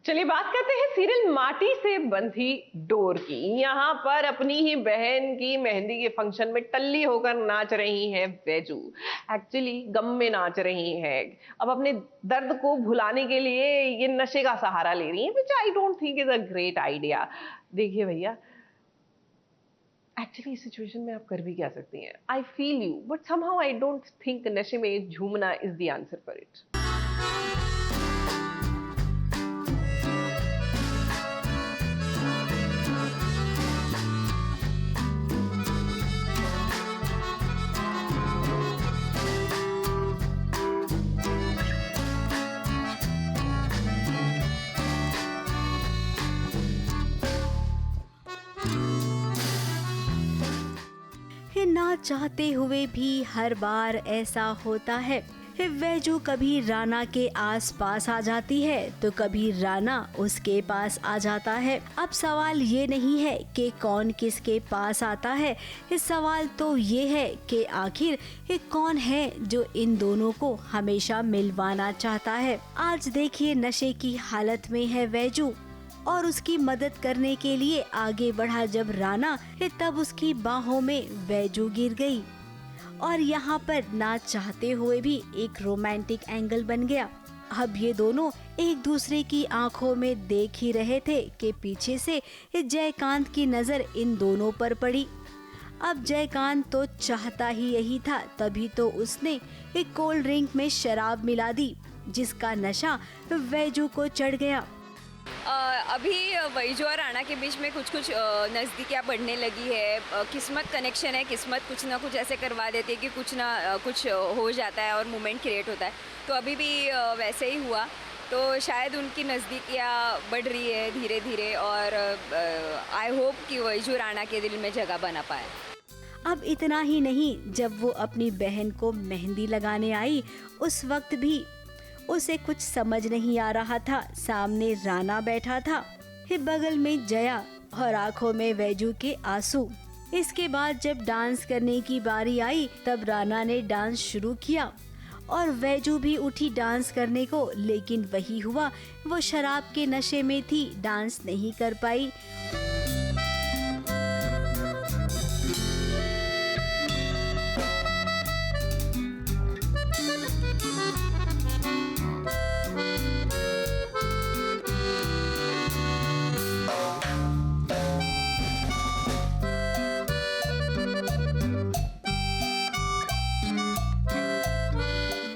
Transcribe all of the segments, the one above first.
चलिए बात करते हैं सीरियल माटी से बंधी डोर की। यहाँ पर अपनी ही बहन की मेहंदी के फंक्शन में टल्ली होकर नाच रही हैं वैजू। एक्चुअली गम में नाच रही हैं। अब अपने दर्द को भुलाने के लिए ये नशे का सहारा ले रही हैं, which I don't think is a great idea. देखिए भैया, एक्चुअली इस सिचुएशन में आप कर भी क्या सकती हैं। I feel you, but somehow I don't think नशे में झूमना is the answer for it. ना चाहते हुए भी हर बार ऐसा होता है। वैजू कभी राना के आस पास आ जाती है तो कभी राना उसके पास आ जाता है। अब सवाल ये नहीं है कि कौन किसके पास आता है, इस सवाल तो ये है कि आखिर कौन है जो इन दोनों को हमेशा मिलवाना चाहता है। आज देखिए नशे की हालत में है वैजू और उसकी मदद करने के लिए आगे बढ़ा जब राना, तब उसकी बाहों में वैजू गिर गई और यहाँ पर ना चाहते हुए भी एक रोमांटिक एंगल बन गया। अब ये दोनों एक दूसरे की आंखों में देख ही रहे थे कि पीछे से जयकांत की नजर इन दोनों पर पड़ी। अब जयकांत तो चाहता ही यही था, तभी तो उसने एक कोल्ड ड्रिंक में शराब मिला दी जिसका नशा वैजू को चढ़ गया। अभी वैजू और राना के बीच में कुछ कुछ नज़दीकियाँ बढ़ने लगी है। किस्मत कनेक्शन है, किस्मत कुछ ना कुछ ऐसे करवा देती है कि कुछ ना कुछ हो जाता है और मोमेंट क्रिएट होता है। तो अभी भी वैसे ही हुआ, तो शायद उनकी नज़दीकियाँ बढ़ रही है धीरे धीरे और आई होप कि वैजू राना के दिल में जगह बना पाए। अब इतना ही नहीं, जब वो अपनी बहन को मेहंदी लगाने आई उस वक्त भी उसे कुछ समझ नहीं आ रहा था। सामने राना बैठा था, बगल में जया और आंखों में वैजू के आंसू। इसके बाद जब डांस करने की बारी आई तब राना ने डांस शुरू किया और वैजू भी उठी डांस करने को, लेकिन वही हुआ, वो शराब के नशे में थी, डांस नहीं कर पाई।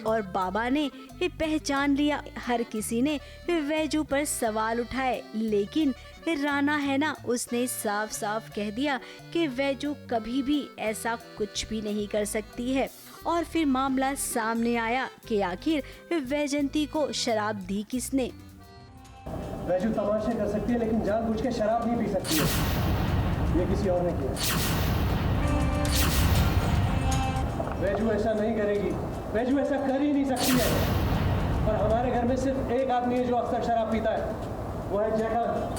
और बाबा ने पहचान लिया। हर किसी ने वैजू पर सवाल उठाए, लेकिन राना है ना, उसने साफ साफ कह दिया कि वैजू कभी भी ऐसा कुछ भी नहीं कर सकती है। और फिर मामला सामने आया कि आखिर वैजंती को शराब दी किसने। वैजू तमाशे कर सकती है लेकिन जानबूझ के शराब नहीं पी सकती है, ये किसी और ने किया। वैजू ऐसा नहीं करेगी, वैजू ऐसा कर ही नहीं सकती है। और हमारे घर में सिर्फ एक आदमी है जो अक्सर शराब पीता है, वो है जयकांत।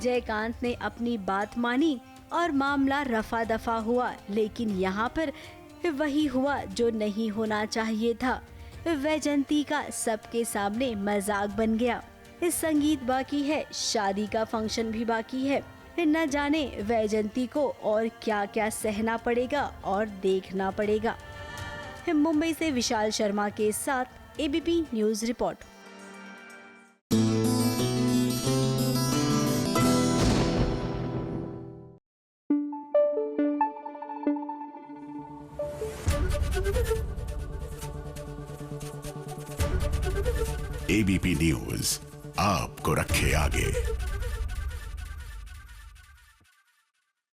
जयकांत ने अपनी बात मानी और मामला रफा दफा हुआ, लेकिन यहाँ पर वही हुआ जो नहीं होना चाहिए था। वैजंती का सबके सामने मजाक बन गया। इस संगीत बाकी है, शादी का फंक्शन भी बाकी है। न जाने वैजंती को और क्या क्या सहना पड़ेगा और देखना पड़ेगा। मुंबई से विशाल शर्मा के साथ ABP news report. ABP news आपको रखे आगे।